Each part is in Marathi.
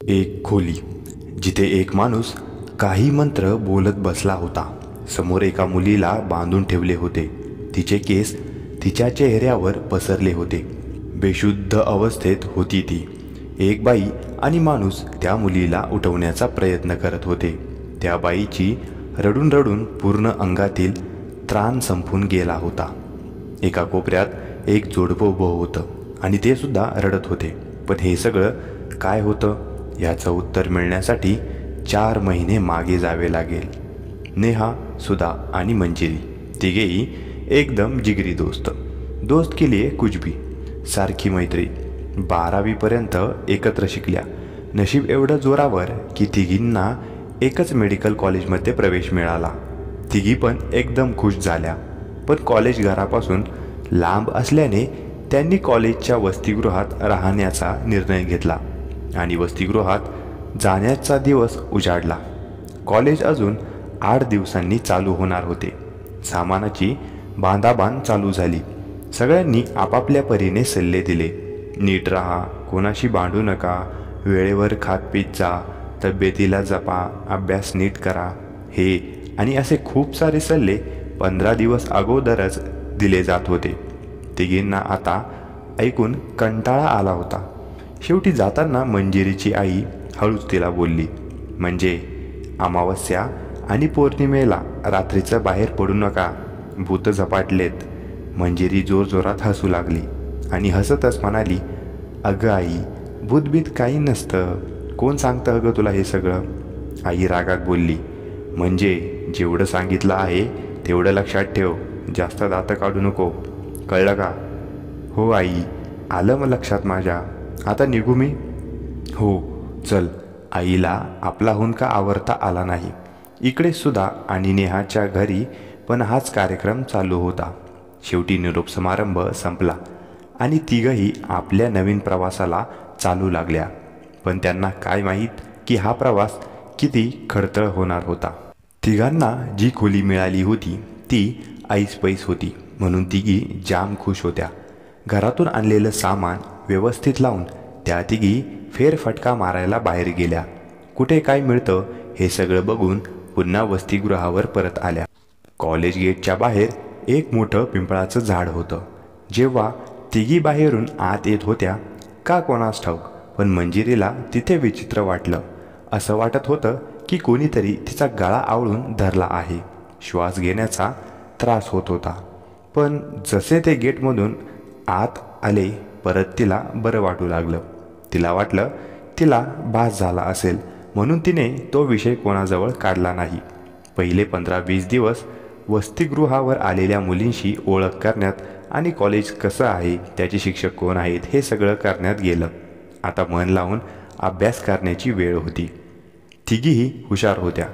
एक खोली जिथे एक माणूस काही मंत्र बोलत बसला होता. समोर एका मुलीला बांधून ठेवले होते. तिचे केस तिच्या चेहऱ्यावर पसरले होते. बेशुद्ध अवस्थेत होती ती. एक बाई आणि माणूस त्या मुलीला उठवण्याचा प्रयत्न करत होते. त्या बाईची रडून रडून पूर्ण अंगातील त्राण संपून गेला होता. एका कोपऱ्यात एक जोडपं उभं होतं आणि ते सुद्धा रडत होते. पण हे सगळं काय होतं याचं उत्तर मिळण्यासाठी 4 महिने मागे जावे लागेल. नेहा, सुधा आणि मंजिरी तिघेही एकदम जिगरी दोस्त. दोस्त के लिए कुछ भी सारखी मैत्री. 12वीपर्यंत एकत्र शिकल्या. नशीब एवढं जोरावर की तिघींना एकच मेडिकल कॉलेजमध्ये प्रवेश मिळाला. तिघी पण एकदम खुश झाल्या. पण कॉलेज घरापासून लांब असल्याने त्यांनी कॉलेजच्या वसतिगृहात राहण्याचा निर्णय घेतला आणि वसतिगृहात जाण्याचा दिवस उजाडला. कॉलेज अजून 8 दिवसांनी चालू होणार होते. सामानाची बांधाबांध चालू झाली. सगळ्यांनी आपापल्या परीने सल्ले दिले. नीट राहा, कोणाशी भांडू नका, वेळेवर खात पीत जा, तब्येतीला जपा, अभ्यास नीट करा, हे आणि असे खूप सारे सल्ले 15 दिवस अगोदरच दिले जात होते. तिघींना आता ऐकून कंटाळा आला होता. शेवटी जाताना मंजिरीची आई हळूच तिला बोलली, म्हणजे अमावस्या आणि पौर्णिमेला रात्रीचं बाहेर पडू नका, भूत झपाटलेत. मंजिरी जोरजोरात हसू लागली आणि हसतच म्हणाली, अगं आई, भूतबीत काही नसतं, कोण सांगतं अगं तुला हे सगळं. आई रागात बोलली, म्हणजे जेवढं सांगितलं आहे तेवढं लक्षात ठेव, जास्त दातं काढू नको, कळलं का. हो आई, आलं मग लक्षात माझ्या. आता निघू मी. हो चल. आईला आपला हुंदका आवरता आला नाही. इकडे सुधा आणि नेहाच्या घरी पण हाच कार्यक्रम चालू होता. शेवटी निरोप समारंभ संपला आणि तिघही आपल्या नवीन प्रवासाला चालू लागल्या. पण त्यांना काय माहीत की हा प्रवास किती खडतर होणार होता. तिघांना जी खोली मिळाली होती ती ऐसपैस होती म्हणून तिघी जाम खुश होत्या. घरातून आणलेलं सामान व्यवस्थित लावून त्या तिघी फेरफटका मारायला बाहेर गेल्या. कुठे काय मिळतं हे सगळं बघून पुन्हा वसतिगृहावर परत आल्या. कॉलेज गेटच्या बाहेर एक मोठं पिंपळाचं झाड होतं. जेव्हा तिघी बाहेरून आत येत होत्या का कोणास ठाऊक, पण मंजिरीला तिथे विचित्र वाटलं. असं वाटत होतं की कोणीतरी तिचा गळा आवळून धरला आहे. श्वास घेण्याचा त्रास होत होता. पण जसे ते गेटमधून आत आले परत तिला बरं वाटू लागलं. तिला वाटलं तिला भास झाला असेल म्हणून तिने तो विषय कोणाजवळ काढला नाही. पहिले 15-20 दिवस वसतिगृहावर आलेल्या मुलींशी ओळख करण्यात आणि कॉलेज कसं आहे, त्याचे शिक्षक कोण आहेत हे सगळं करण्यात गेलं. आता मन लावून अभ्यास करण्याची वेळ होती. तिघीही हुशार होत्या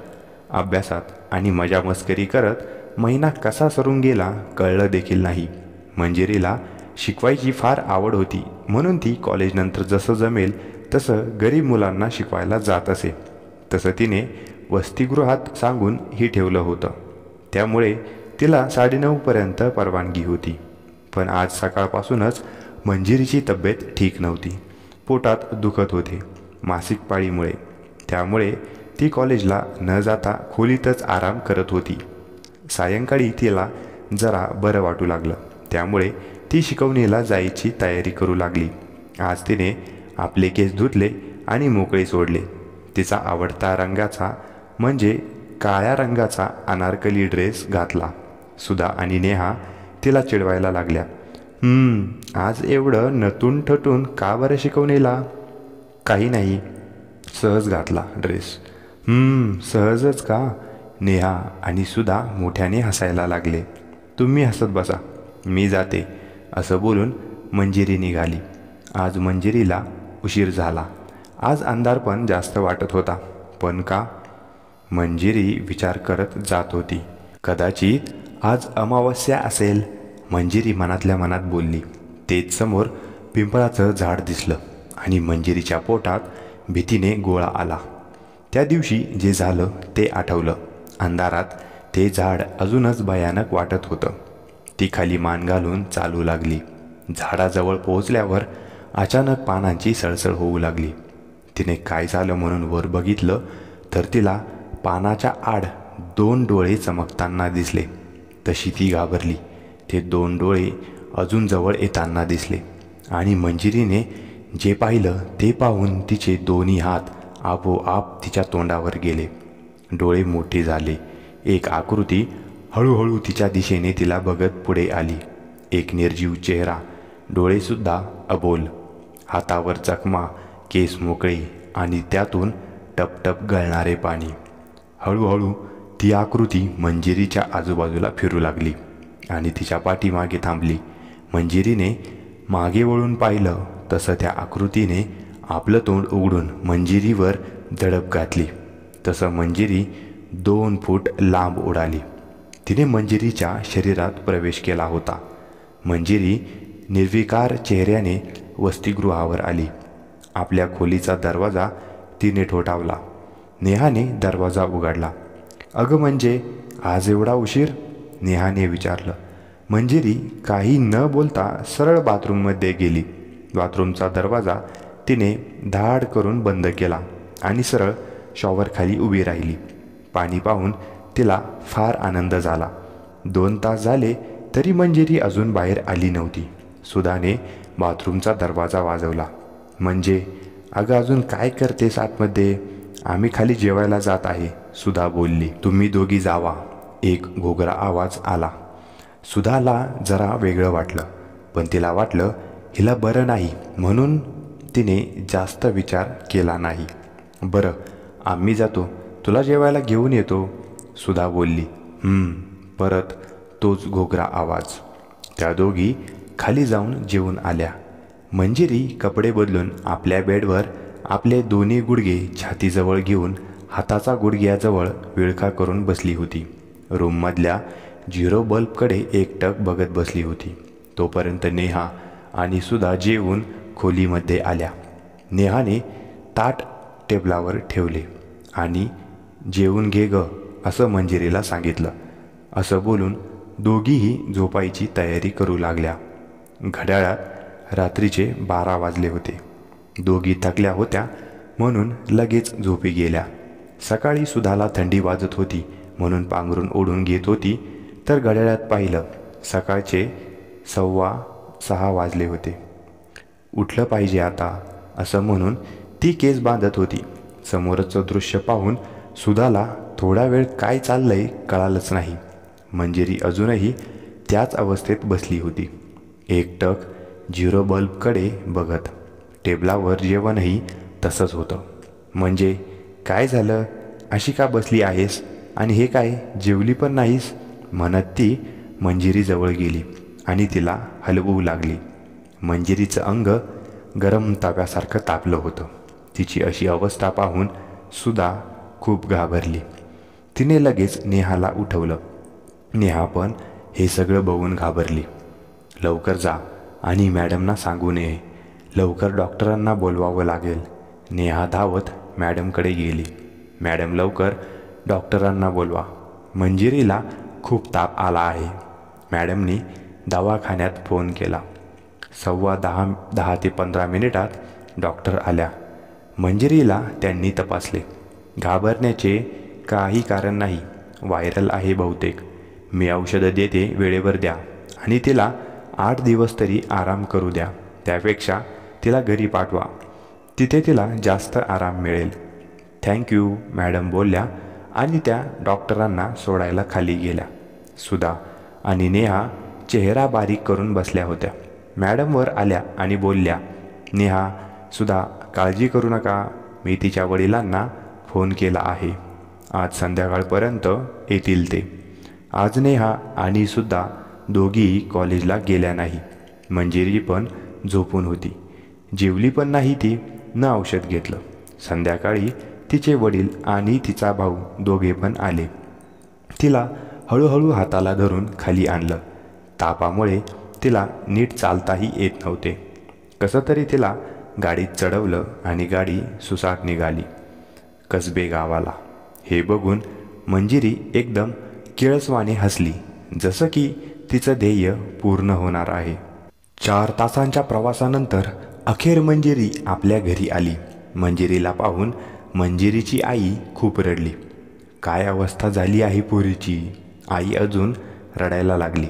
अभ्यासात आणि मजा मस्करी करत महिना कसा सरून गेला कळलं देखील नाही. मंजिरीला शिकवायची फार आवड होती म्हणून ती कॉलेजनंतर जसं जमेल तसं गरीब मुलांना शिकवायला जात असे. तसं तिने वसतिगृहात सांगून ही ठेवलं होतं. त्यामुळे तिला 9:30पर्यंत परवानगी होती. पण आज सकाळपासूनच मंजिरीची तब्येत ठीक नव्हती. पोटात दुखत होते मासिक पाळीमुळे. त्यामुळे ती कॉलेजला न जाता खोलीतच आराम करत होती. सायंकाळी तिला जरा बरं वाटू लागलं. त्यामुळे ती शिकवणीला जायची तयारी करू लागली. आज तिने आपले केस धुतले आणि मोकळे सोडले. तिचा आवडता रंगाचा म्हणजे काळ्या रंगाचा अनारकली ड्रेस घातला. सुधा आणि नेहा तिला चिडवायला लागल्या, आज एवढं नटून ठटून का बरं शिकवणीला. काही नाही, सहज घातला ड्रेस. सहजच का. नेहा आणि सुधा मोठ्याने हसायला लागले. तुम्ही हसत बसा, मी जाते, असं बोलून मंजिरी निघाली. आज मंजिरीला उशीर झाला. आज अंधार पण जास्त वाटत होता. पण का. मंजिरी विचार करत जात होती. कदाचित आज अमावस्या असेल, मंजिरी मनातल्या मनात बोलली. तेच समोर पिंपळाचं झाड दिसलं आणि मंजिरीच्या पोटात भीतीने गोळा आला. त्या दिवशी जे झालं ते आठवलं. अंधारात ते झाड अजूनच भयानक वाटत होतं. ती खाली मान घालून चालू लागली. झाडाजवळ पोहोचल्यावर अचानक पानांची सळसळ होऊ लागली. तिने काय झालं म्हणून वर बघितलं तर तिला पानाच्या आड 2 डोळे चमकताना दिसले. तशी ती घाबरली. ते 2 डोळे अजून जवळ येताना दिसले आणि मंजिरीने जे पाहिलं ते पाहून तिचे दोन्ही हात आपोआप तिच्या तोंडावर गेले. डोळे मोठे झाले. एक आकृती हळूहळू तिच्या दिशेने तिला बघत पुढे आली. एक निर्जीव चेहरा, डोळेसुद्धा अबोल, हातावर जखमा, केस मोकळे आणि त्यातून टपटप गळणारे पाणी. हळूहळू ती आकृती मंजिरीच्या आजूबाजूला फिरू लागली आणि तिच्या पाठीमागे थांबली. मंजिरीने मागे वळून पाहिलं तसं त्या आकृतीने आपलं तोंड उघडून मंजिरीवर झडप घातली. तसं मंजिरी 2 फूट लांब उडाली. तिने मंजिरीच्या शरीरात प्रवेश केला होता. मंजिरी निर्विकार चेहऱ्याने वसतिगृहावर आली. आपल्या खोलीचा दरवाजा तिने ठोठावला. नेहाने दरवाजा उघडला. अगं म्हणजे आज एवढा उशीर? नेहाने विचारलं. मंजिरी काही न बोलता सरळ बाथरूममध्ये गेली. बाथरूमचा दरवाजा तिने धाड करून बंद केला आणि सरळ शॉवरखाली उभी राहिली. पाणी पाहून तिला फार आनंद झाला. 2 तास झाले तरी मंजिरी अजून बाहेर आली नव्हती. सुधाने बाथरूमचा दरवाजा वाजवला. म्हणजे अगं अजून काय करतेस आतमध्ये? आम्ही खाली जेवायला जात आहे, सुधा बोलली. तुम्ही दोघी जावा, एक घोगरा आवाज आला. सुधाला जरा वेगळं वाटलं, पण तिला वाटलं हिला बरं नाही म्हणून तिने जास्त विचार केला नाही. बरं, आम्ही जातो, तुला जेवायला घेऊन येतो, सुधा बोलली. परत तोच घोगरा आवाज. त्या दोघी खाली जाऊन जेवून आल्या. मंजिरी कपडे बदलून आपल्या बेडवर आपले दोन्ही गुडघे छातीजवळ घेऊन हाताचा गुडघ्याजवळ विळखा करून बसली होती. रूममधल्या 0 बल्बकडे एकटक बघत बसली होती. तोपर्यंत नेहा आणि सुधा जेवून खोलीमध्ये आल्या. नेहाने ताट टेबलावर ठेवले आणि जेवून घे ग असं मंजिरीला सांगितलं. असं बोलून दोघीही झोपायची तयारी करू लागल्या. घड्याळात रात्रीचे 12 वाजले होते. दोघी थकल्या होत्या म्हणून लगेच झोपी गेल्या. सकाळी सुधाला थंडी वाजत होती म्हणून पांघरून ओढून घेत होती तर घड्याळात पाहिलं सकाळचे 5:15 वाजले होते. उठलं पाहिजे आता असं म्हणून ती केस बांधत होती. समोरचं दृश्य पाहून सुधाला थोडा वेळ काय चाललंय कळालंच नाही. मंजिरी अजूनही त्याच अवस्थेत बसली होती, एकटक 0 बल्बकडे बघत. टेबलावर जेवणही तसंच होतं. म्हणजे काय झालं, अशी का बसली आहेस आणि हे काय जेवली पण नाहीस म्हणत ती मंजिरीजवळ गेली आणि तिला हलवू लागली. मंजिरीचं अंग गरम तव्यासारखं तापलं होतं. तिची अशी अवस्था पाहून सुधा खूप घाबरली. तिने लगेच नेहाला उठवलं. नेहा पण हे सगळं बघून घाबरली. लवकर जा आणि मॅडमना सांगू नये, लवकर डॉक्टरांना बोलवावं लागेल. नेहा धावत मॅडमकडे गेली. मॅडम लवकर डॉक्टरांना बोलवा, मंजिरीला खूप ताप आला आहे. मॅडमनी दवाखान्यात फोन केला. 10 ते 15 मिनिटात डॉक्टर आल्या. मंजिरीला त्यांनी तपासले. घाबरण्याचे काही कारण नाही, व्हायरल आहे बहुतेक. मी औषधं देते, वेळेवर द्या आणि तिला 8 दिवस तरी आराम करू द्या. त्यापेक्षा तिला घरी पाठवा, तिथे तिला जास्त आराम मिळेल. थँक्यू मॅडम बोलल्या आणि त्या डॉक्टरांना सोडायला खाली गेल्या. सुधा आणि नेहा चेहरा बारीक करून बसल्या होत्या. मॅडम वर आल्या आणि बोलल्या, नेहा, सुधा काळजी करू नका, मी तिच्या वडिलांना फोन केला आहे, आज संध्याकाळपर्यंत येतील ते. आज नेहा आणि सुद्धा दोघीही कॉलेजला गेल्या नाही. मंजिरी पण झोपून होती. जेवली पण नाही ती, न औषध घेतलं. संध्याकाळी तिचे वडील आणि तिचा भाऊ दोघे पण आले. तिला हळूहळू हाताला धरून खाली आणलं. तापामुळे तिला नीट चालताही येत नव्हते. कसं तरी तिला गाडीत चढवलं आणि गाडी सुसाट निघाली कसबे गावाला. हे बघून मंजिरी एकदम किळसवाने हसली, जसं की तिचं ध्येय पूर्ण होणार आहे. 4 तासांच्या प्रवासानंतर अखेर मंजिरी आपल्या घरी आली. मंजिरीला पाहून मंजिरीची आई खूप रडली. काय अवस्था झाली आहे पोरीची. आई अजून रडायला लागली.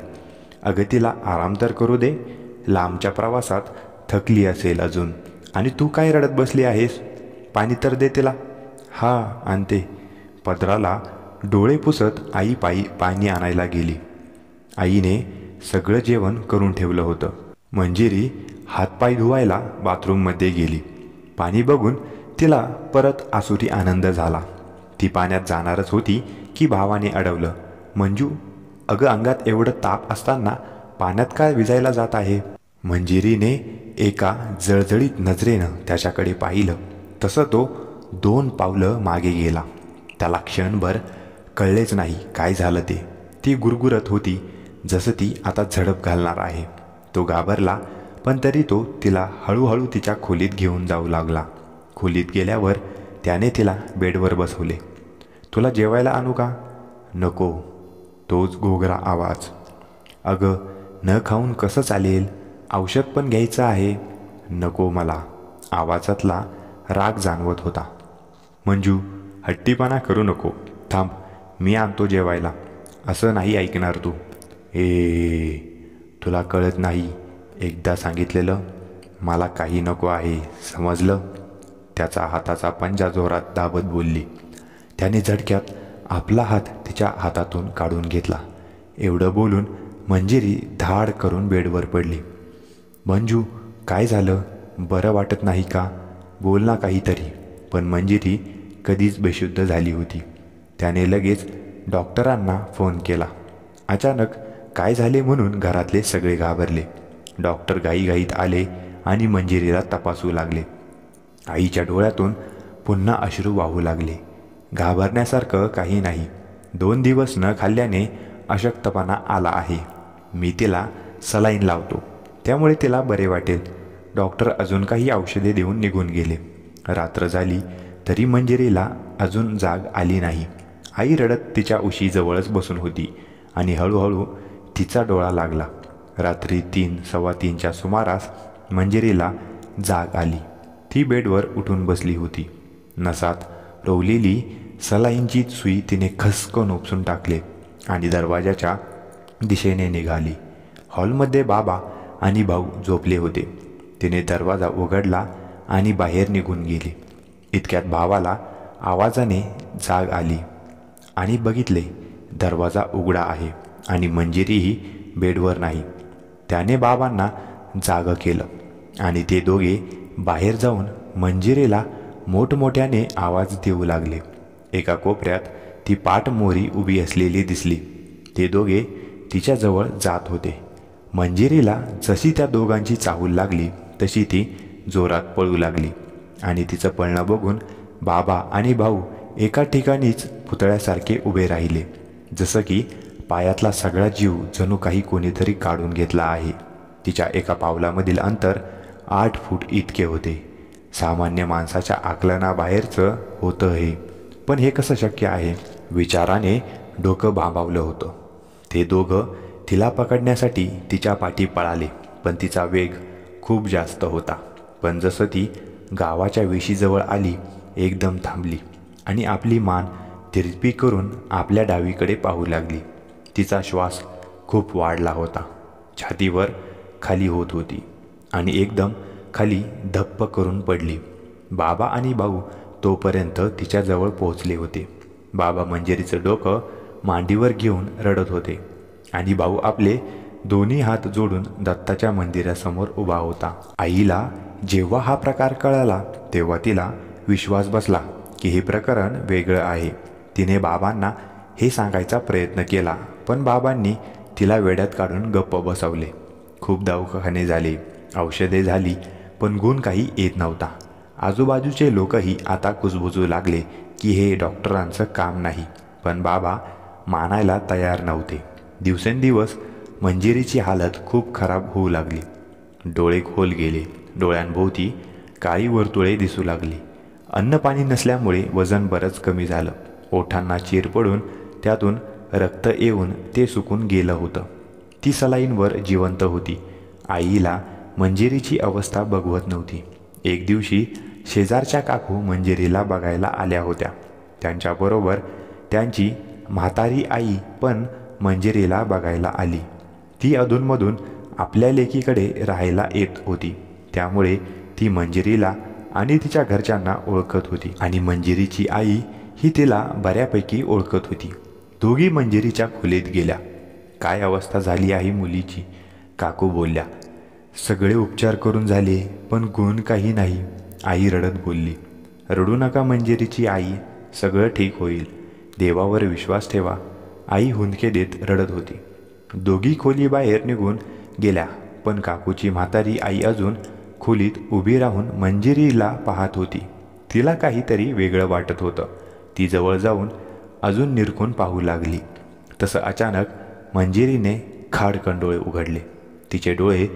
अगं तिला आराम तर करू दे, लांबच्या प्रवासात थकली असेल अजून, आणि तू काय रडत बसली आहेस. पाणी तर दे तिला. हा आणते. पदराला डोळे पुसत आई पाणी आणायला गेली. आईने सगळं जेवण करून ठेवलं होतं. मंजिरी हातपाय धुवायला बाथरूममध्ये गेली. पाणी बघून तिला परत आसुरी आनंद झाला. ती पाण्यात जाणारच होती की भावाने अडवलं. मंजू, अगं अंगात एवढं ताप असताना पाण्यात काय विजायला जात आहे. मंजिरीने एका जळजळीत नजरेनं त्याच्याकडे पाहिलं. तसं तो 2 पावलं मागे गेला. त्याला क्षणभर कळलेच नाही काय झालं ते. ती गुरगुरत होती जसं ती आता झडप घालणार आहे. तो घाबरला, पण तरी तो तिला हळूहळू तिच्या खोलीत घेऊन जाऊ लागला. खोलीत गेल्यावर त्याने तिला बेडवर बसवले. तुला जेवायला आणू का. नको. तोच घोगरा आवाज. अगं न खाऊन कसं चालेल, औषध पण घ्यायचं आहे. नको मला. आवाजातला राग जाणवत होता. मंजू, हट्टीपणा करू नको. थांब, मी आणतो जेवायला. असं नाही ऐकणार तू. तुला कळत नाही. एकदा सांगितलेलं. मला काही नको आहे, समजलं. त्याचा हाताचा पंजा जोरात दाबत बोलली. त्याने झटक्यात आपला हात तिच्या हातातून काढून घेतला. एवढं बोलून मंजिरी धाड करून बेडवर पडली. मंजू, काय झालं. बरं वाटत नाही का. बोल ना काहीतरी. पण मंजिरी कधीच बेशुद्ध झाली होती. त्याने लगेच डॉक्टरांना फोन केला. अचानक काय झाले म्हणून घरातले सगळे घाबरले. डॉक्टर घाईघाईत आले आणि मंजिरीला तपासू लागले. आईच्या डोळ्यातून पुन्हा अश्रू वाहू लागले. घाबरण्यासारखं काही नाही. 2 दिवस न खाल्ल्याने अशक्तपणा आला आहे. मी तिला सलाईन लावतो, त्यामुळे तिला बरे वाटेल. डॉक्टर अजून काही औषधे देऊन निघून गेले. रात्र झाली तरी मंजिरीला अजून जाग आली नाही. आई रडत तिच्या उशीजवळच बसून होती आणि हळूहळू तिचा डोळा लागला. रात्री 3-3:15च्या सुमारास मंजिरीला जाग आली. ती बेडवर उठून बसली होती. नसात रोवलेली सलाईनची सुई तिने खसकन उपसून टाकले आणि दरवाजाच्या दिशेने निघाली. हॉलमध्ये बाबा आणि भाऊ झोपले होते. तिने दरवाजा उघडला आणि बाहेर निघून गेली. इतक्यात भावाला आवाजाने जाग आली आणि बघितले दरवाजा उघडा आहे आणि मंजिरीही बेडवर नाही. त्याने बाबांना जागं केलं आणि ते दोघे बाहेर जाऊन मंजिरीला मोठमोठ्याने आवाज देऊ लागले. एका कोपऱ्यात ती पाठमोरी उभी असलेली दिसली. ते दोघे तिच्याजवळ जात होते. मंजिरीला जशी त्या दोघांची चाहूल लागली तशी ती जोरात पळू लागली आणि तिचं पळणं बघून बाबा आणि भाऊ एका ठिकाणीच पुतळ्यासारखे उभे राहिले, जसं की पायातला सगळा जीव जणू काही कोणीतरी काढून घेतला आहे. तिच्या एका पावलामधील अंतर 8 फूट इतके होते. सामान्य माणसाच्या आकलनाबाहेरचं होतं हे. पण हे कसं शक्य आहे. विचाराने डोकं भांबावलं होतं. ते दोघं तिला पकडण्यासाठी तिच्या पाठी पळाले, पण तिचा वेग खूप जास्त होता. पण जसं ती गावाच्या वेशीजवळ आली, एकदम थांबली आणि आपली मान तिरपी करून आपल्या डावीकडे पाहू लागली. तिचा श्वास खूप वाढला होता. छातीवर खाली होत होती आणि एकदम खाली धप्प करून पडली. बाबा आणि भाऊ तोपर्यंत तिच्याजवळ पोहोचले होते. बाबा मंजिरीचं डोकं मांडीवर घेऊन रडत होते आणि भाऊ आपले दोन्ही हात जोडून दत्ताच्या मंदिरासमोर उभा होता. आईला जेव्हा हा प्रकार कळाला तेव्हा तिला विश्वास बसला की हे प्रकरण वेगळं आहे. तिने बाबांना हे सांगायचा प्रयत्न केला, पण बाबांनी तिला वेड्यात काढून गप्प बसवले. खूप दवाखाने झाले, औषधे झाली, पण गुण काही येत नव्हता. आजूबाजूचे लोकही आता कुजबुजू लागले की हे डॉक्टरांचं काम नाही, पण बाबा मानायला तयार नव्हते. दिवसेंदिवस मंजिरीची हालत खूप खराब होऊ लागली. डोळे खोल गेले, डोळ्यांभोवती काळी वर्तुळे दिसू लागली. अन्नपाणी नसल्यामुळे वजन बरंच कमी झालं. ओठांना चीर पडून त्यातून रक्त येऊन ते सुकून गेलं होतं. ती सलाईनवर जिवंत होती. आईला मंजिरीची अवस्था बघवत नव्हती. एक दिवशी शेजारच्या काकू मंजिरीला बघायला आल्या होत्या. त्यांच्याबरोबर त्यांची म्हातारी आई पण मंजिरीला बघायला आली. ती अधूनमधून आपल्या लेकीकडे राहायला येत होती, त्यामुळे ती मंजिरीला आणि तिच्या घरच्यांना ओळखत होती आणि मंजिरीची आई ही तिला बऱ्यापैकी ओळखत होती. दोघी मंजिरीच्या खोलीत गेल्या. काय अवस्था झाली आहे मुलीची, काकू बोलल्या. सगळे उपचार करून झाले पण गुण काही नाही, आई रडत बोलली. रडू नका मंजिरीची आई, सगळं ठीक होईल, देवावर विश्वास ठेवा, आई हुंदके देत रडत होती. दोघी खोली बाहेर निघून गेल्या, पण काकूची म्हातारी आई अजून खोलीत उभी राहून मंजिरीला पाहत होती. तिला काहीतरी वेगळं वाटत होतं. ती जवळ जाऊन अजून निरखून पाहू लागली. तसं अचानक मंजिरीने खाडकन डोळे उघडले. तिचे डोळे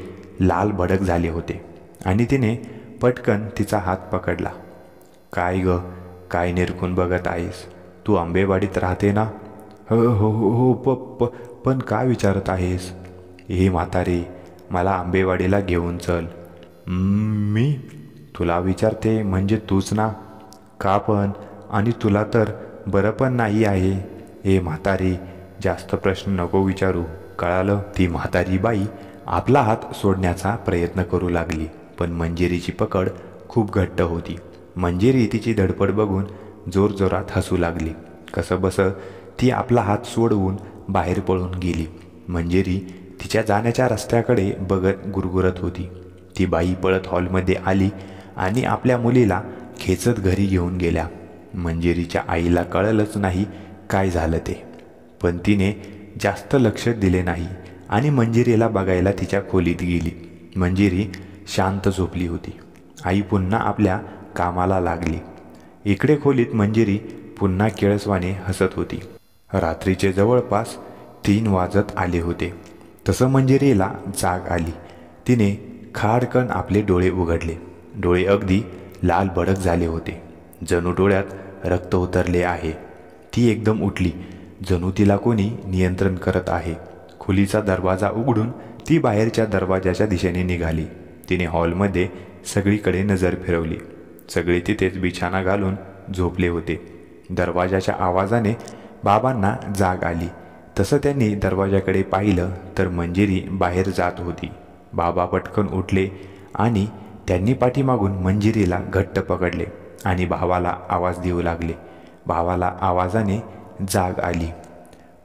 लाल भडक झाले होते आणि तिने पटकन तिचा हात पकडला. काय ग, काय निरखून बघत आहेस? तू आंबेवाडीत राहते ना? हो हो हो पण काय विचारत आहेस? हे म्हातारे, मला आंबेवाडीला घेऊन चल. मी? तुला विचारते म्हणजे तूच ना? का पण? आणि तुला तर बरं पण नाही आहे. हे म्हातारे, जास्त प्रश्न नको विचारू, कळालं? ती म्हातारी बाई आपला हात सोडण्याचा प्रयत्न करू लागली, पण मंजिरीची पकड खूप घट्ट होती. मंजिरी तिची धडपड बघून जोरजोरात हसू लागली. कसंबसं ती आपला हात सोडवून बाहेर पळून गेली. मंजिरी तिच्या जाण्याच्या रस्त्याकडे बघत गुरगुरत होती. ती बाई पळत हॉलमध्ये आली आणि आपल्या मुलीला खेचत घरी घेऊन गेल्या. मंजिरीच्या आईला कळलंच नाही काय झालं ते, पण तिने जास्त लक्ष दिले नाही आणि मंजिरीला बघायला तिच्या खोलीत गेली. मंजिरी शांत झोपली होती. आई पुन्हा आपल्या कामाला लागली. इकडे खोलीत मंजिरी पुन्हा किळसवाने हसत होती. रात्रीचे जवळपास 3 वाजत आले होते. तसं मंजिरीला जाग आली. तिने खाडकन आपले डोळे उघडले. डोळे अगदी लाल भडक झाले होते, जणू डोळ्यात रक्त उतरले आहे. ती एकदम उठली, जणू तिला कोणी नियंत्रण करत आहे. खोलीचा दरवाजा उघडून ती बाहेरच्या दरवाजाच्या दिशेने निघाली. तिने हॉलमध्ये सगळीकडे नजर फिरवली. सगळे तिथेच बिछाना घालून झोपले होते. दरवाजाच्या आवाजाने बाबांना जाग आली. तसं त्यांनी दरवाजाकडे पाहिलं तर मंजिरी बाहेर जात होती. बाबा पटकन उठले आणि त्यांनी पाठीमागून मंजिरीला घट्ट पकडले आणि भावाला आवाज देऊ लागले. भावाला आवाजाने जाग आली.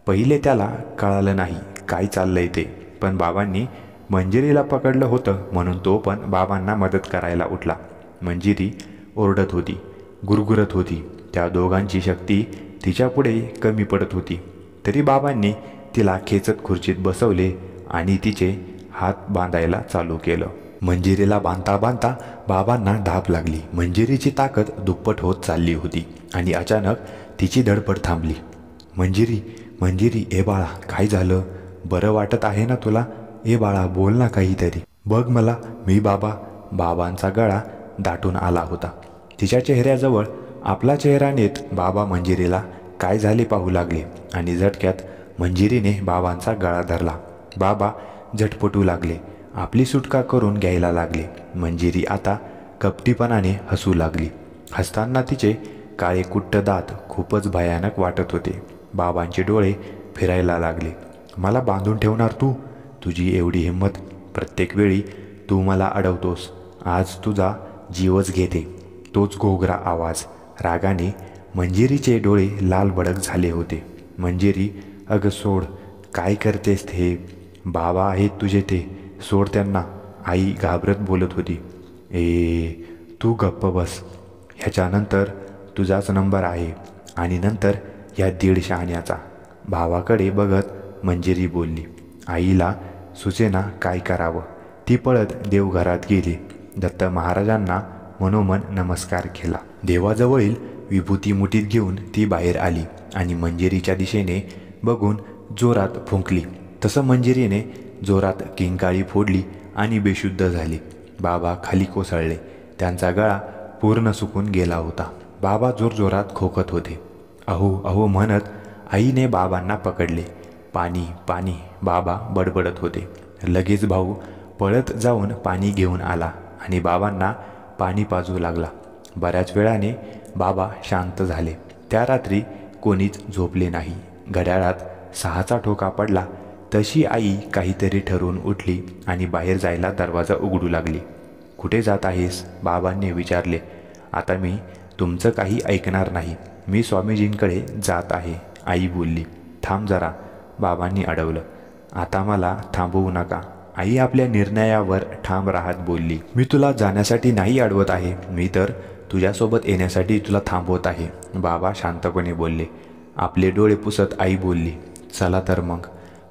पहिले त्याला कळालं नाही काय चाललंय ते, पण बाबांनी मंजिरीला पकडलं होतं म्हणून तो पण बाबांना मदत करायला उठला. मंजिरी ओरडत होती, गुरगुरत होती. त्या दोघांची शक्ती तिच्यापुढे कमी पडत होती. तरी बाबांनी तिला खेचत खुर्चीत बसवले आणि तिचे हात बांधायला चालू केलं. मंजिरीला बांधता बांधता बाबांना धाप लागली. मंजिरीची ताकद दुप्पट होत चालली होती आणि अचानक तिची धडपड थांबली. मंजिरी, मंजिरी, ए बाळा, काय झालं? बरं वाटत आहे ना तुला? ए बाळा, बोल ना काहीतरी. बघ मला, मी बाबा. बाबांचा गळा दाटून आला होता. तिच्या चेहऱ्याजवळ आपला चेहरा नेत बाबा मंजिरीला काय झाले पाहू लागले आणि झटक्यात मंजिरीने बाबांचा गळा धरला. बाबा झटपटू लागले, आपली सुटका करून घ्यायला लागले. मंजिरी आता कपटीपणाने हसू लागली. हसताना तिचे काळे कुट्ट दात खूपच भयानक वाटत होते. बाबांचे डोळे फिरायला लागले. मला बांधून ठेवणार तू? तुझी एवढी हिंमत? प्रत्येक वेळी तू मला अडवतोस, आज तुझा जीवच घेते. तोच घोगरा आवाज. रागाने मंजिरीचे डोळे लाल भडक झाले होते. मंजिरी, अगं सोड, काय करतेस हे? बाबा आहेत तुझे ते, सोड त्यांना, आई घाबरत बोलत होती. तू गप्प बस, ह्याच्यानंतर तुझाच नंबर आहे आणि नंतर या 150 आण्याचा. भावाकडे बघत मंजिरी बोलली. आईला सुचेना काय करावं. ती पळत देवघरात गेली. दत्त महाराजांना मनोमन नमस्कार केला. देवाजवळील विभूती मुठीत घेऊन ती बाहेर आली आणि मंजिरीच्या दिशेने बघून जोरात फुंकली. तसं मंजिरीने जोरात किंकाळी फोडली आणि बेशुद्ध झाली. बाबा खाली कोसळले. त्यांचा गळा पूर्ण सुकून गेला होता. बाबा जोरजोरात खोकत होते. अहो अहो म्हणत आईने बाबांना पकडले. पाणी पाणी, बाबा बडबडत होते. लगेच भाऊ पळत जाऊन पाणी घेऊन आला आणि बाबांना पाणी पाजू लागला. बऱ्याच वेळाने बाबा शांत झाले. त्या रात्री कोणीच झोपले नाही. घड्याळात 6चा ठोका पडला तशी आई काहीतरी ठरवून उठली आणि बाहेर जायला दरवाजा उघडू लागली. कुठे जात आहेस? बाबांनी विचारले. आता मी तुमचं काही ऐकणार नाही. मी स्वामीजींकडे जात आहे, आई बोलली. थांब जरा, बाबांनी अडवलं. आता मला थांबवू नका, आई आपल्या निर्णयावर ठाम राहत बोलली. मी तुला जाण्यासाठी नाही अडवत आहे, मी तर तुझ्यासोबत येण्यासाठी तुला थांबवत आहे, बाबा शांतपणे बोलले. आपले डोळे पुसत आई बोलली. चला तर मग,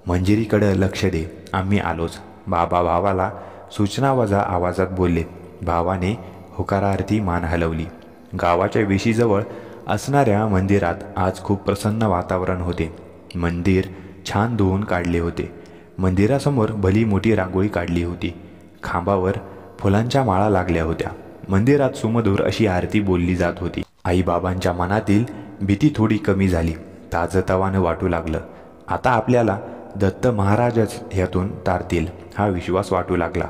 मंजिरीकडं लक्ष दे, आम्ही आलोच, बाबा भावाला सूचनावजा आवाजात बोलले. भावाने होकारार्थी मान हलवली. गावाच्या वेशीजवळ असणाऱ्या मंदिरात आज खूप प्रसन्न वातावरण होते. मंदिर छान धुवून काढले होते. मंदिरासमोर भली मोठी रांगोळी काढली होती. खांबावर फुलांच्या माळा लागल्या होत्या. मंदिरात सुमधुर अशी आरती बोलली जात होती. आईबाबांच्या मनातील भीती थोडी कमी झाली. ताजतवानं वाटू लागलं. आता आपल्याला दत्त महाराजच ह्यातून तारतील हा विश्वास वाटू लागला.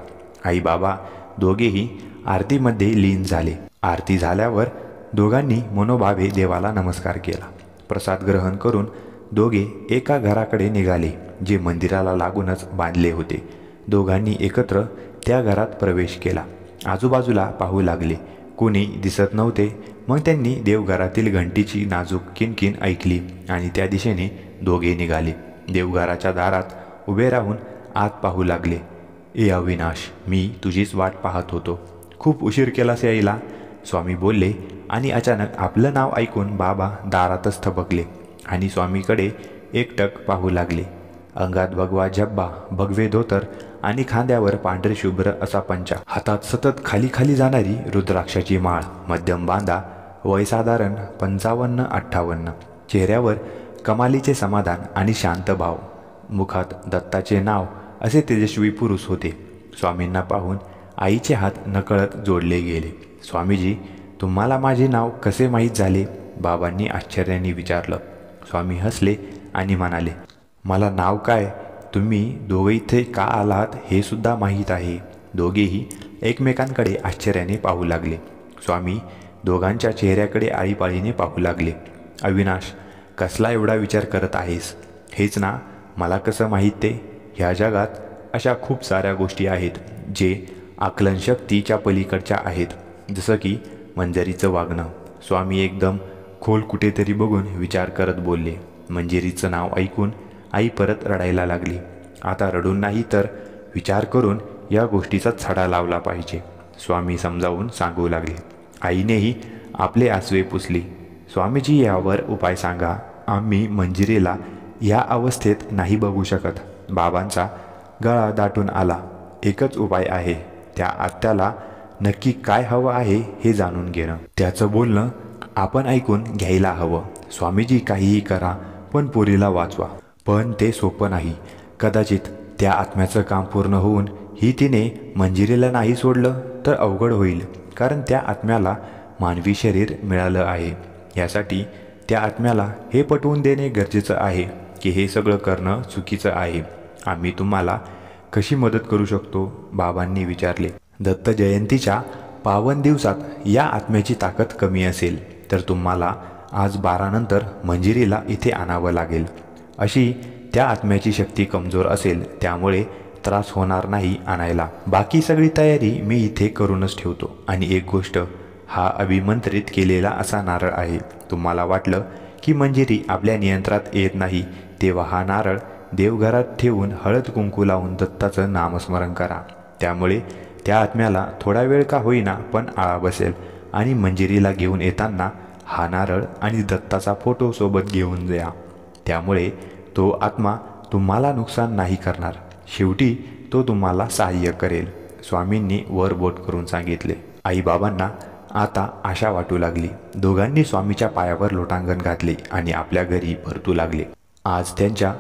आई बाबा दोघेही आरतीमध्ये लीन झाले. आरती झाल्यावर दोघांनी मनोभावे देवाला नमस्कार केला. प्रसाद ग्रहण करून दोघे एका घराकडे निघाले, जे मंदिराला लागूनच बांधले होते. दोघांनी एकत्र त्या घरात प्रवेश केला. आजूबाजूला पाहू लागले. कोणी दिसत नव्हते. मग त्यांनी देवघरातील घंटीची नाजूक किणकिण ऐकली आणि त्या दिशेने दोघे निघाले. देवघराच्या दारात उभे राहून आत पाहू लागले. ए अविनाश, मी तुझीच वाट पाहत होतो. खूप उशीर केलास यायला, स्वामी बोलले आणि अचानक आपलं नाव ऐकून बाबा दारातच थबकले आणि स्वामीकडे एकटक पाहू लागले. अंगात भगवा झब्बा, भगवे धोतर आणि खांद्यावर पांढरे शुभ्र असा पंचा, हातात सतत खाली खाली जाणारी रुद्राक्षाची माळ, मध्यम बांधा, वय साधारण 55-58. चेहऱ्यावर कमालीचे समाधान आणि शांत भाव, मुखात दत्ताचे नाव असे तेजस्वी पुरुष होते. स्वामींना पाहून आईचे हात नकळत जोडले गेले. स्वामीजी, तुम्हाला माझे नाव कसे माहीत झाले? बाबांनी आश्चर्याने विचारलं. स्वामी हसले आणि म्हणाले, मला नाव काय, तुम्ही दोघे इथे का आलात हे सुद्धा माहीत आहे. दोघेही एकमेकांकडे आश्चर्याने पाहू लागले. स्वामी दोघांच्या चेहऱ्याकडे आळीपाळीने पाहू लागले. अविनाश, कसला एवढा विचार करत आहेस? हेच ना, मला कसं माहीत ते? ह्या जगात अशा खूप साऱ्या गोष्टी आहेत जे आकलनशक्तीच्या पलीकडच्या आहेत, जसं की मंजिरीचं वागणं. स्वामी एकदम खोल कुठेतरी बघून विचार करत बोलले. मंजिरीचं नाव ऐकून आई परत रडायला लागली. आता रडून नाही तर विचार करून या गोष्टीचा छडा लावला पाहिजे, स्वामी समजावून सांगू लागले. आईनेही आपले आसवे पुसली. स्वामीजी, यावर उपाय सांगा, आम्ही मंजिरीला या अवस्थेत नाही बघू शकत. बाबांचा गळा दाटून आला. एकच उपाय आहे, त्या आत्याला नक्की काय हवं आहे हे जाणून घेणं. त्याचं बोलणं आपण ऐकून घ्यायला हवं. स्वामीजी, काहीही करा पण पोरीला वाचवा. पण ते सोपं नाही. कदाचित त्या आत्म्याचं काम पूर्ण होऊन ही तिने मंजिरीला नाही सोडलं तर अवघड होईल, कारण त्या आत्म्याला मानवी शरीर मिळालं आहे. यासाठी त्या आत्म्याला हे पटवून देणे गरजेचं आहे की हे सगळं करणं चुकीचं आहे. आम्ही तुम्हाला कशी मदत करू शकतो? बाबांनी विचारले. दत्त जयंतीच्या पावन दिवसात या आत्म्याची ताकद कमी असेल तर तुम्हाला आज 12 नंतर मंजिरीला इथे आणावं लागेल. अशी त्या आत्म्याची शक्ती कमजोर असेल, त्यामुळे त्रास होणार नाही आणायला. बाकी सगळी तयारी मी इथे करूनच ठेवतो. आणि एक गोष्ट, हा अभिमंत्रित केलेला असा नारळ आहे. तुम्हाला वाटलं की मंजिरी आपल्या नियंत्रणात येत नाही, तेव्हा हा नारळ देवघरात ठेवून हळद कुंकू लावून दत्ताचं नामस्मरण करा. त्यामुळे त्या आत्म्याला थोडा वेळ का होईना पण आळा बसेल. आणि मंजिरीला घेऊन येताना हा नारळ आणि दत्ताचा फोटो सोबत घेऊन जा. त्यामुळे तो आत्मा तुम्हाला नुकसान नाही करणार. शेवटी तो तुम्हाला सहाय्य करेल, स्वामींनी वर बोट करून सांगितले. आईबाबांना आता आशा वाटू लागली. दोघांनी स्वामीच्या पायावर लोटांगण घातले आणि आपल्या घरी परतू लागले. आज त्यांच्या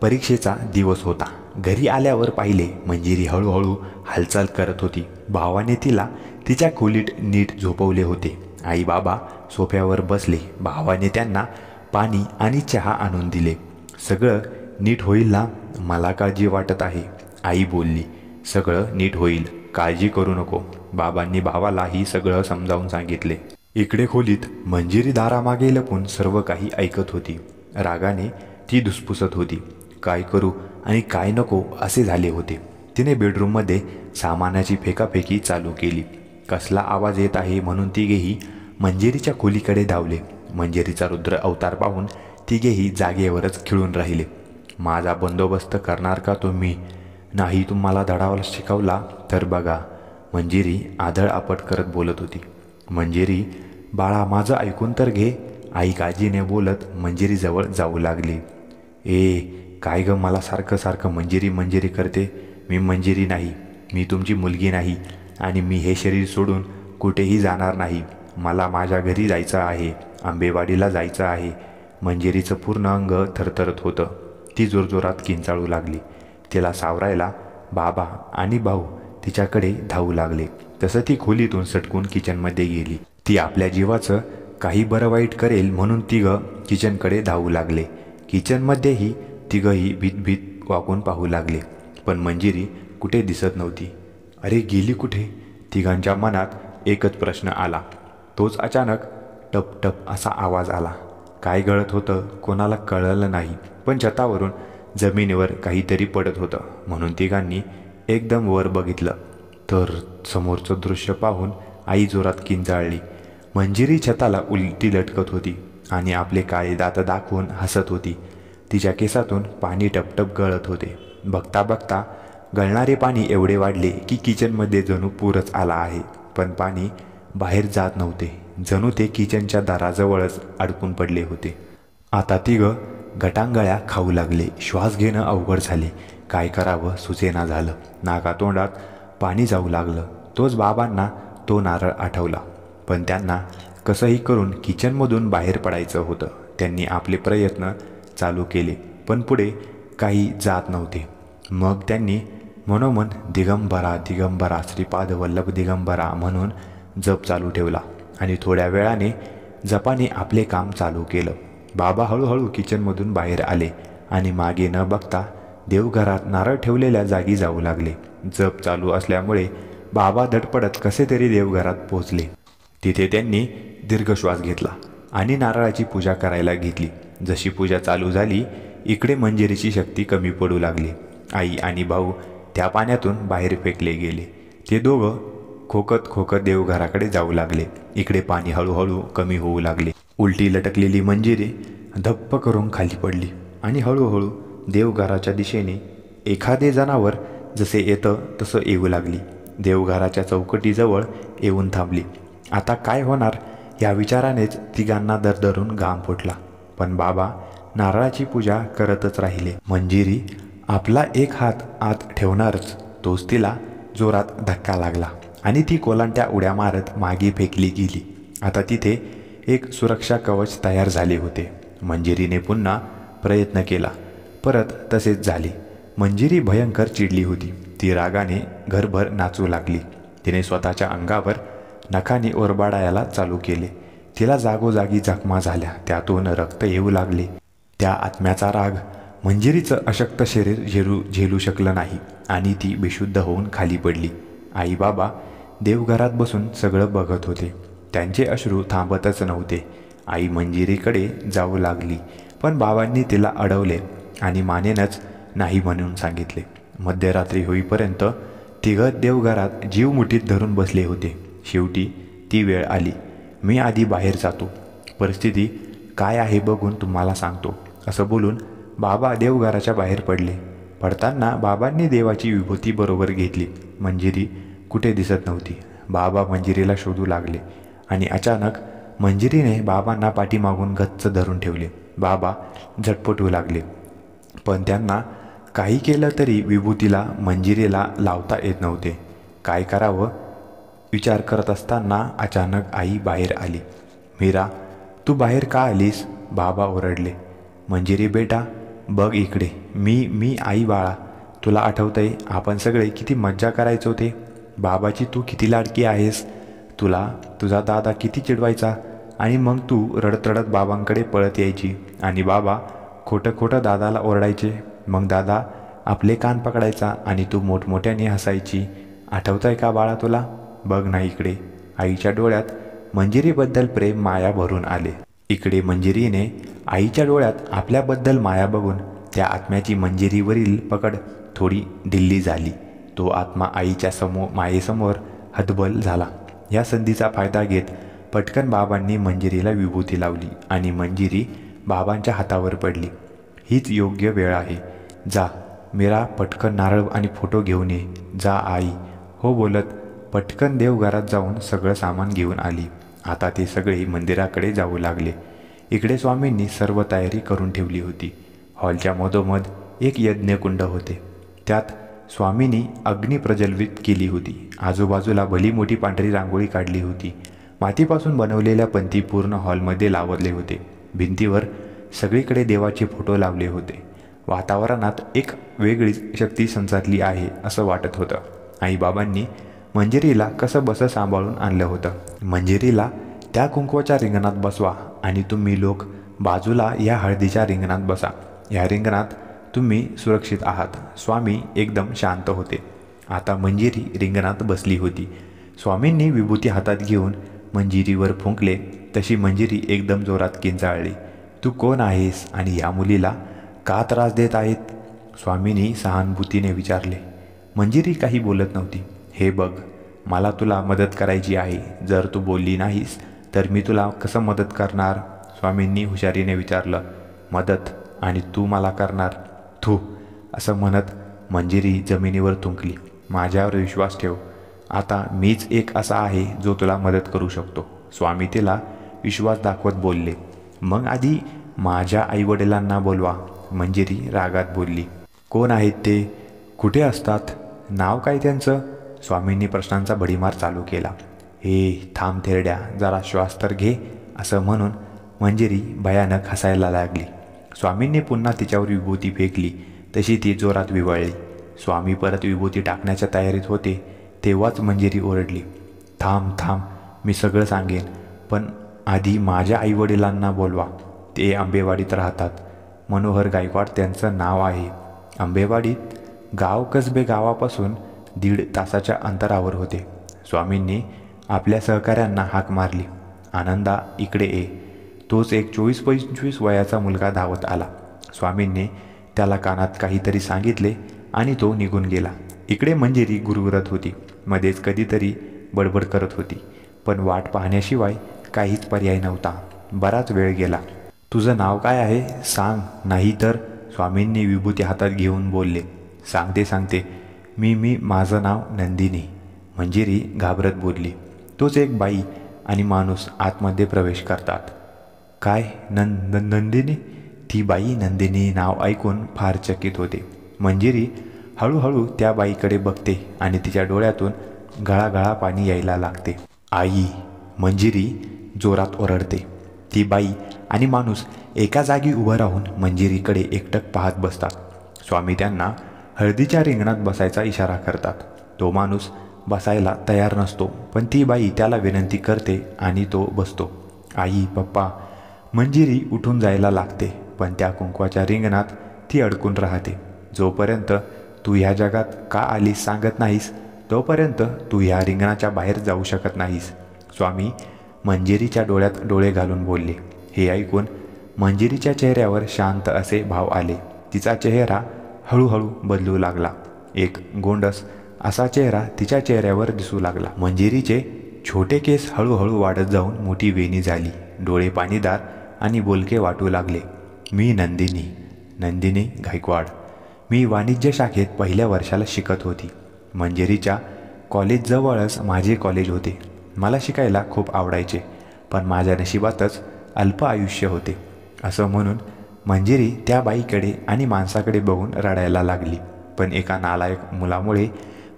परीक्षेचा दिवस होता. घरी आल्यावर पाहिले, मंजिरी हळूहळू हालचाल करत होती. भावाने तिला तिच्या खोलीत नीट झोपवले होते. आई बाबा सोफ्यावर बसले. भावाने त्यांना पाणी आणि चहा आणून दिले. सगळं नीट होईल ना? मला काळजी वाटत आहे, आई बोलली. सगळं नीट होईल, काळजी करू नको, बाबांनी भावाला ही सगळं समजावून सांगितले. इकडे खोलीत मंजिरी दारामागे लपून सर्व काही ऐकत होती. रागाने ती धुसफुसत होती. काय करू आणि काय नको असे झाले होते. तिने बेडरूममध्ये सामानाची फेकाफेकी चालू केली. कसला आवाज येत आहे म्हणून तिघेही मंजिरीच्या खोलीकडे धावले. मंजिरीचा रुद्र अवतार पाहून तिघेही जागेवरच खिळून राहिले. माझा बंदोबस्त करणार का तुम्ही? नाही तुम्हाला धडा शिकवला तर बघा, मंजिरी आदळ आपट करत बोलत होती. मंजिरी, बाळा माझं ऐकून तर घे. आई काळजीने बोलत मंजिरीजवळ जाऊ लागली. काय ग मला सारखं सारखं मंजिरी मंजिरी करते? मी मंजिरी नाही, मी तुमची मुलगी नाही आणि मी हे शरीर सोडून कुठेही जाणार नाही. मला माझ्या घरी जायचं आहे, आंबेवाडीला जायचं आहे. मंजिरीचं पूर्ण अंग थरथरत होतं. ती जोरजोरात किंचाळू लागली. तिला सावरायला बाबा आणि भाऊ तिच्याकडे धावू लागले. तसं ती खोलीतून सटकून किचनमध्ये गेली. ती आपल्या जीवाचं काही बरं वाईट करेल म्हणून तिघं किचनकडे धावू लागले. किचनमध्येही तिघंही भीत वाकून पाहू लागले, पण मंजिरी कुठे दिसत नव्हती. अरे गेली कुठे? तिघांच्या मनात एकच प्रश्न आला. तोच अचानक टप टप असा आवाज आला. काय गळत होतं कोणाला कळलं नाही, पण छतावरून जमिनीवर काहीतरी पडत होतं. म्हणून तिघांनी एकदम वर बघितलं तर समोरचं दृश्य पाहून आई जोरात किंचाळली. मंजिरी छताला उलटी लटकत होती आणि आपले काळे दात दाखवून हसत होती. तिच्या केसातून पाणी टपटप गळत होते. बघता बघता गळणारे पाणी एवढे वाढले की किचनमध्ये जणू पूरच आला आहे, पण पाणी बाहेर जात नव्हते. जणू ते किचनच्या दाराजवळच अडकून पडले होते. आता तिघं गटांगळ्या खाऊ लागले. श्वास घेणं अवघड झाले. काय करावं सुचेना झालं. नाकातोंडात पाणी जाऊ लागलं. तोच बाबांना तो नारळ आठवला, पण त्यांना कसंही करून किचनमधून बाहेर पडायचं होतं. त्यांनी आपले प्रयत्न चालू केले, पण पुढे काही जात नव्हते. मग त्यांनी मनोमन दिगंबरा दिगंबरा श्रीपाद वल्लभ दिगंबरा म्हणून जप चालू ठेवला आणि थोड्या वेळाने जपाने आपले काम चालू केलं. बाबा हळूहळू किचनमधून बाहेर आले आणि मागे न बघता देवघरात नारळ ठेवलेल्या जागी जाऊ लागले. जप चालू असल्यामुळे बाबा धडपडत कसे तरी देवघरात पोहोचले. तिथे त्यांनी दीर्घ श्वास घेतला आणि नारळाची पूजा करायला घेतली. जशी पूजा चालू झाली, इकडे मंजिरीची शक्ती कमी पडू लागली. आई आणि भाऊ त्या पाण्यातून बाहेर फेकले गेले. ते दोघं खोकत खोकत देवघराकडे जाऊ लागले. इकडे पाणी हळूहळू कमी होऊ लागले. उलटी लटकलेली मंजिरी धप्प करून खाली पडली आणि हळूहळू देवघराच्या दिशेने एखादे जनावर जसे येतं तसं येऊ लागली. देवघराच्या चौकटीजवळ येऊन थांबली. आता काय होणार या विचारानेच तिघांना दरदरून घाम फुटला. पण बाबा नारळाची पूजा करतच राहिले. मंजिरी आपला एक हात आत ठेवणारच, तोच तिला जोरात धक्का लागला आणि ती कोलांट्या उड्या मारत मागे फेकली गेली. आता तिथे एक सुरक्षा कवच तयार झाले होते. मंजिरीने पुन्हा प्रयत्न केला, परत तसेच झाले. मंजिरी भयंकर चिडली होती. ती रागाने घरभर नाचू लागली. तिने स्वतःच्या अंगावर नखाने ओरबाडायला चालू केले. तिला जागोजागी जखमा झाल्या, त्यातून रक्त येऊ लागले. त्या आत्म्याचा राग मंजिरीचं अशक्त शरीर झेलू शकलं नाही आणि ती बेशुद्ध होऊन खाली पडली. आई बाबा देवघरात बसून सगळं बघत होते. त्यांचे अश्रू थांबतच नव्हते. आई मंजिरीकडे जाऊ लागली, पण बाबांनी तिला अडवले आणि मानेनच नाही म्हणून सांगितले. मध्यरात्री होईपर्यंत तिघं देवघरात जीव मुठीत धरून बसले होते. शेवटी ती वेळ आली. मी आधी बाहेर जातो, परिस्थिती काय आहे बघून तुम्हाला सांगतो, असं बोलून बाबा देवघराच्या बाहेर पडले. पडताना बाबांनी देवाची विभूती बरोबर घेतली. मंजिरी कुठे दिसत नव्हती. बाबा मंजिरीला शोधू लागले आणि अचानक मंजिरीने बाबांना पाठीमागून गच्च धरून ठेवले. बाबा झटपटू लागले, पण त्यांना काही केलं तरी विभूतीला मंजिरीला लावता येत नव्हते. काय करावं विचार करत असताना अचानक आई बाहेर आली. मीरा, तू बाहेर का आलीस? बाबा ओरडले. मंजिरी बेटा बघ इकडे, मी आई बाळा. तुला आठवतंय आपण सगळे किती मज्जा करायचो ते? बाबाची तू किती लाडकी आहेस. तुला तुझा दादा किती चिडवायचा आणि मग तू रडत रडत बाबांकडे पळत यायची आणि बाबा खोटं खोटं दादाला ओरडायचे. मग दादा आपले कान पकडायचा आणि तू मोठमोठ्याने हसायची. आठवतंय का बाळा तुला? बघ ना इकडे. आईच्या डोळ्यात मंजिरीबद्दल प्रेम माया भरून आले. इकडे मंजिरीने आईच्या डोळ्यात आपल्याबद्दल माया बघून त्या आत्म्याची मंजिरीवरील पकड थोडी ढिल्ली झाली. तो आत्मा आईच्या मायेसमोर हतबल झाला. या संधीचा फायदा घेत पटकन बाबांनी मंजिरीला विभूती लावली आणि मंजिरी बाबांच्या हातावर पडली. हीच योग्य वेळ आहे. जा मीरा, पटकन नारळ आणि फोटो घेऊन ये. जा आई. हो बोलत पटकन देवघरात जाऊन सगळं सामान घेऊन आली. आता ते सगळे मंदिराकडे जाऊ लागले. इकडे स्वामींनी सर्व तयारी करून ठेवली होती. हॉलच्या मधोमध एक यज्ञकुंड होते. त्यात स्वामींनी अग्नी प्रज्वलित केली होती. आजूबाजूला भली मोठी पांढरी रांगोळी काढली होती. मातीपासून बनवलेल्या पंथी पूर्ण हॉलमध्ये लावले होते. भिंतीवर सगळीकडे देवाचे फोटो लावले होते. वातावरणात एक वेगळीच शक्ती संचारली आहे असं वाटत होतं. आईबाबांनी मंजिरीला कसं बसं सांभाळून आणलं होतं. मंजिरीला त्या कुंकवाच्या रिंगणात बसवा आणि तुम्ही लोक बाजूला या हळदीच्या रिंगणात बसा. या रिंगणात तुम्ही सुरक्षित आहात. स्वामी एकदम शांत होते. आता मंजिरी रिंगणात बसली होती. स्वामींनी विभूती हातात घेऊन मंजिरीवर फुंकले तशी मंजिरी एकदम जोरात किंचाळली. तू कोण आहेस आणि या मुलीला का त्रास देत आहेत? स्वामींनी सहानुभूतीने विचारले. मंजिरी काही बोलत नव्हती. हे बघ, मला तुला मदत करायची आहे. जर तू बोलली नाहीस तर मी तुला कसं मदत करणार? स्वामींनी हुशारीने विचारलं. मदत? आणि तू मला करणार? थू, असं म्हणत मंजिरी जमिनीवर थुंकली. माझ्यावर विश्वास ठेव. आता मीच एक असा आहे जो तुला मदत करू शकतो. स्वामी तिला विश्वास दाखवत बोलले. मग आधी माझ्या आईवडिलांना बोलवा. मंजिरी रागात बोलली. कोण आहेत ते? कुठे असतात? नाव काय त्यांचं? स्वामींनी प्रश्नांचा भडीमार चालू केला. हे थांब थेरड्या, जरा श्वास तर घे, असं म्हणून मंजिरी भयानक हसायला लागली. स्वामींनी पुन्हा तिच्यावर विभूती फेकली तशी ती जोरात विवळली. स्वामी परत विभूती टाकण्याच्या तयारीत होते तेव्हाच मंजिरी ओरडली. थांब थांब, मी सगळं सांगेन, पण आधी माझ्या आईवडिलांना बोलवा. ते आंबेवाडीत राहतात. मनोहर गायकवाड त्यांचं नाव आहे. आंबेवाडीत? गाव कसबे गावापासून 1.5 तासाच्या अंतरावर होते. स्वामींनी आपल्या सहकाऱ्यांना हाक मारली. आनंदा, इकडे ये. तोच एक 24-25 वयाचा मुलगा धावत आला. स्वामींनी त्याला कानात काहीतरी सांगितले आणि तो निघून गेला. इकडे मंजिरी गुरगुरत होती. मध्येच कधीतरी बडबड करत होती, पण वाट पाहण्याशिवाय काहीच पर्याय नव्हता. बराच वेळ गेला. तुझं नाव काय आहे? सांग, नाही तर. स्वामींनी विभूती हातात घेऊन बोलले. सांगते. माझं नाव नंदिनी. मंजिरी घाबरत बोलली. तोच एक बाई आणि माणूस आतमध्ये प्रवेश करतात. काय? नंदिनी? ती बाई नंदिनी नाव ऐकून फार चकित होते. मंजिरी हळूहळू त्या बाईकडे बघते आणि तिच्या डोळ्यातून गळागळा पाणी यायला लागते. आई! मंजिरी जोरात ओरडते. ती बाई आणि माणूस एका जागी उभं राहून मंजिरीकडे एकटक पाहत बसतात. स्वामी त्यांना हळदीच्या रिंगणात बसायचा इशारा करतात. तो माणूस बसायला तयार नसतो, पण ती बाई त्याला विनंती करते आणि तो बसतो. आई, पप्पा! मंजिरी उठून जायला लागते, पण त्या कुंकवाच्या रिंगणात ती अडकून राहते. जोपर्यंत तू ह्या जगात का आलीस सांगत नाहीस, तोपर्यंत तू ह्या रिंगणाच्या बाहेर जाऊ शकत नाहीस. स्वामी मंजिरीच्या डोळ्यात डोळे घालून बोलले. हे ऐकून मंजिरीच्या चेहऱ्यावर शांत असे भाव आले. तिचा चेहरा हळूहळू बदलू लागला. एक गोंडस असा चेहरा तिच्या चेहऱ्यावर दिसू लागला. मंजिरीचे छोटे केस हळूहळू वाढत जाऊन मोठी वेणी झाली. डोळे पाणीदार आणि बोलके वाटू लागले. मी नंदिनी गायकवाड. मी वाणिज्य शाखेत 1ल्या वर्षाला शिकत होती. मंजिरीच्या कॉलेजजवळच माझे कॉलेज होते. मला शिकायला खूप आवडायचे, पण माझ्या नशिबातच अल्प आयुष्य होते. असं म्हणून मंजिरी त्या बाईकडे आणि माणसाकडे बघून रडायला लागली. पण एका नालायक मुलामुळे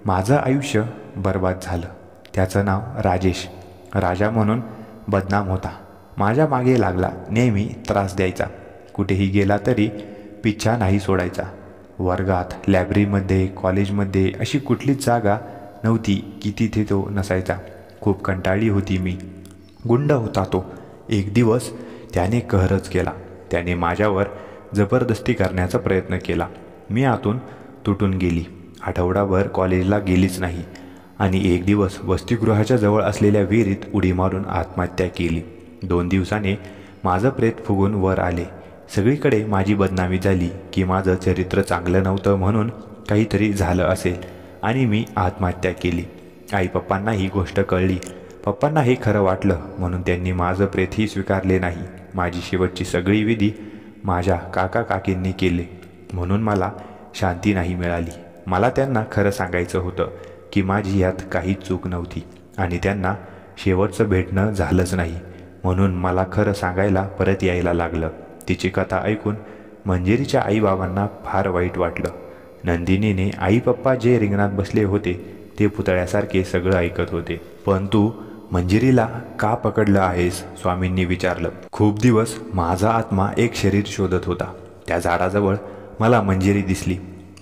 माझं आयुष्य बर्बाद झालं. त्याचं नाव राजेश. राजा म्हणून बदनाम होता. माझ्या मागे लागला, नेहमी त्रास द्यायचा. कुठेही गेला तरी पिच्छा नाही सोडायचा. वर्गात, लायब्ररीमध्ये, कॉलेजमध्ये अशी कुठलीच जागा नव्हती की तिथे तो नसायचा. खूप कंटाळली होती मी. गुंड होता तो. एक दिवस त्याने कहरच केला. त्याने माझ्यावर जबरदस्ती करण्याचा प्रयत्न केला. मी आतून तुटून गेली. आठवडाभर कॉलेजला गेलीच नाही. आणि एक दिवस वसतिगृहाच्या जवळ असलेल्या विहिरीत उडी मारून आत्महत्या केली. 2 दिवसाने माझं प्रेत फुगून वर आले. सगळीकडे माझी बदनामी झाली की माझं चरित्र चांगलं नव्हतं म्हणून काहीतरी झालं असेल आणि मी आत्महत्या केली. आई पप्पांना ही गोष्ट कळली. पप्पांना हे खरं वाटलं म्हणून त्यांनी माझं प्रेतही स्वीकारले नाही. माझी शेवटची सगळी विधी माझ्या काका काकींनी केले म्हणून मला शांती नाही मिळाली. मला त्यांना खरं सांगायचं होतं की माझी यात काहीच चूक नव्हती आणि त्यांना शेवटचं भेटणं झालंच नाही म्हणून मला खरं सांगायला परत यायला लागलं. तिची कथा ऐकून मंजिरीच्या आईबाबांना फार वाईट वाटलं. नंदिनीने आई पप्पा जे रिंगणात बसले होते ते पुतळ्यासारखे सगळं ऐकत होते. पण तू मंजिरीला का पकडलं आहेस? स्वामींनी विचारलं. खूप दिवस माझा आत्मा एक शरीर शोधत होता. त्या झाडाजवळ मला मंजिरी दिसली.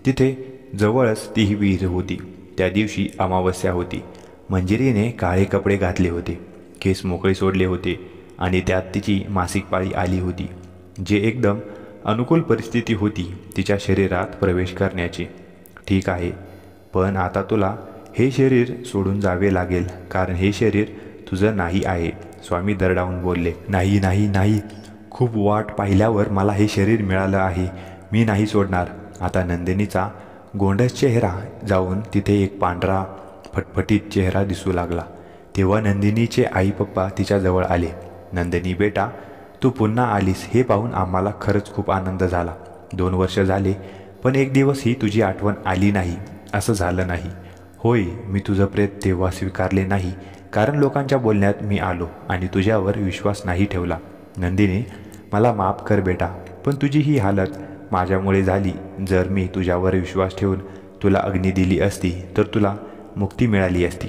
तिथे जवळच ती विहीर होती. त्या दिवशी अमावस्या होती. मंजिरीने काळे कपडे घातले होते, केस मोकळे सोडले होते आणि त्यात तिची मासिक पाळी आली होती. जे एकदम अनुकूल परिस्थिती होती तिच्या शरीरात प्रवेश करण्याची. ठीक आहे, पण आता तुला हे शरीर सोडून जावे लागेल कारण हे शरीर तुझं नाही आहे, स्वामी दरडावून बोलले. नाही नाही नाही, खूप वाट पाहिल्यावर मला हे शरीर मिळालं आहे. मी नाही सोडणार. आता नंदिनीचा गोंडस चेहरा जाऊन तिथे एक पांढरा फटफटीत चेहरा दिसू लागला. तेव्हा नंदिनीचे आई पप्पा तिच्याजवळ आले. नंदिनी बेटा, तू पुन्हा आलीस हे पाहून आम्हाला खरंच खूप आनंद झाला. 2 वर्ष झाले पण एक दिवसही तुझी आठवण आली नाही असं झालं नाही. होय, मी तुझं प्रेत तेव्हा स्वीकारले नाही कारण लोकांच्या बोलण्यात मी आलो आणि तुझ्यावर विश्वास नाही ठेवला. नंदिनी, मला माफ कर बेटा, पण तुझी ही हालत माझ्यामुळे झाली. जर मी तुझ्यावर विश्वास ठेवून तुला अग्नी दिली असती तर तुला मुक्ती मिळाली असती.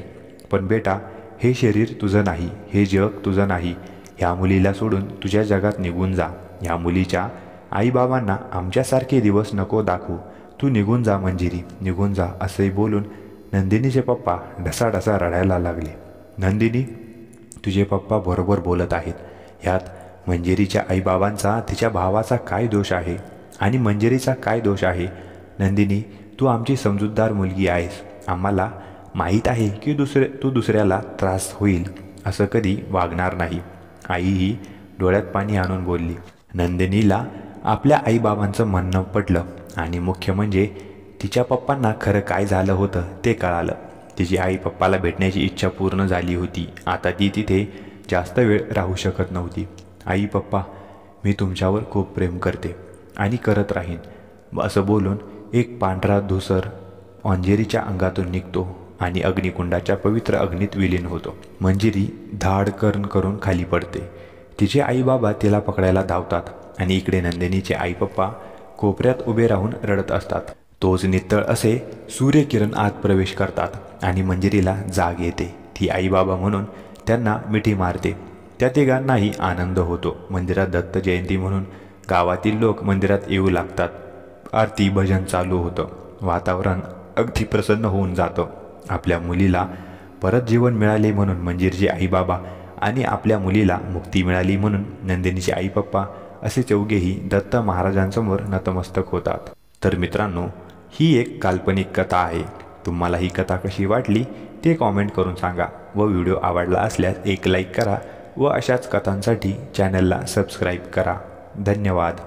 पण बेटा, हे शरीर तुझं नाही, हे जग तुझं नाही. ह्या मुलीला सोडून तुझ्या जगात निघून जा. ह्या मुलीच्या आईबाबांना आमच्यासारखे दिवस नको दाखवू. तू निघून जा मंजिरी, निघून जा. असे बोलून नंदिनीचे पप्पा ढसाढसा रडायला लागले. नंदिनी, तुझे पप्पा बरोबर बोलत आहेत. ह्यात मंजिरीच्या आईबाबांचा तिच्या भावाचा काय दोष आहे आणि मंजिरीचा काय दोष आहे? नंदिनी, तू आमची समजूतदार मुलगी आहेस. आम्हाला माहीत आहे की तू दुसऱ्याला त्रास होईल असं कधी वागणार नाही. आईही डोळ्यात पाणी आणून बोलली. नंदिनीला आपल्या आईबाबांचं म्हणणं पटलं आणि मुख्य म्हणजे तिच्या पप्पांना खरं काय झालं होतं ते कळालं. तिची आई पप्पाला भेटण्याची इच्छा पूर्ण झाली होती. आता ती तिथे जास्त वेळ राहू शकत नव्हती. आई पप्पा, मी तुमच्यावर खूप प्रेम करते आणि करत राहीन, असं बोलून एक पांढरा धुसर मंजिरीच्या अंगातून निघतो आणि अग्निकुंडाच्या पवित्र अग्नीत विलीन होतो. मंजिरी धाडकन करून खाली पडते. तिचे आईबाबा तिला पकडायला धावतात आणि इकडे नंदिनीचे आई पप्पा कोपऱ्यात उभे राहून रडत असतात. तोच नित्तळ असे सूर्यकिरण आत प्रवेश करतात आणि मंजिरीला जाग येते. ती आईबाबा म्हणून त्यांना मिठी मारते. त्या तिघांनाही आनंद होतो. मंदिरात दत्त जयंती म्हणून गावातील लोक मंदिरात येऊ लागतात. आरती भजन चालू होतं. वातावरण अगदी प्रसन्न होऊन जातं. आपल्या मुलीला परत जीवन मिळाले म्हणून मंजिरीचे आईबाबा आणि आपल्या मुलीला मुक्ती मिळाली म्हणून नंदिनीचे आई पप्पा असे चौघेही दत्त महाराजांसमोर नतमस्तक होतात. तर मित्रांनो, ही एक काल्पनिक कथा आहे. तुम्हाला ही कथा कशी वाटली ते कॉमेंट करून सांगा व व्हिडिओ आवडला असल्यास एक लाईक करा व अशाच कथांसाठी चॅनलला सबस्क्राईब करा. धन्यवाद.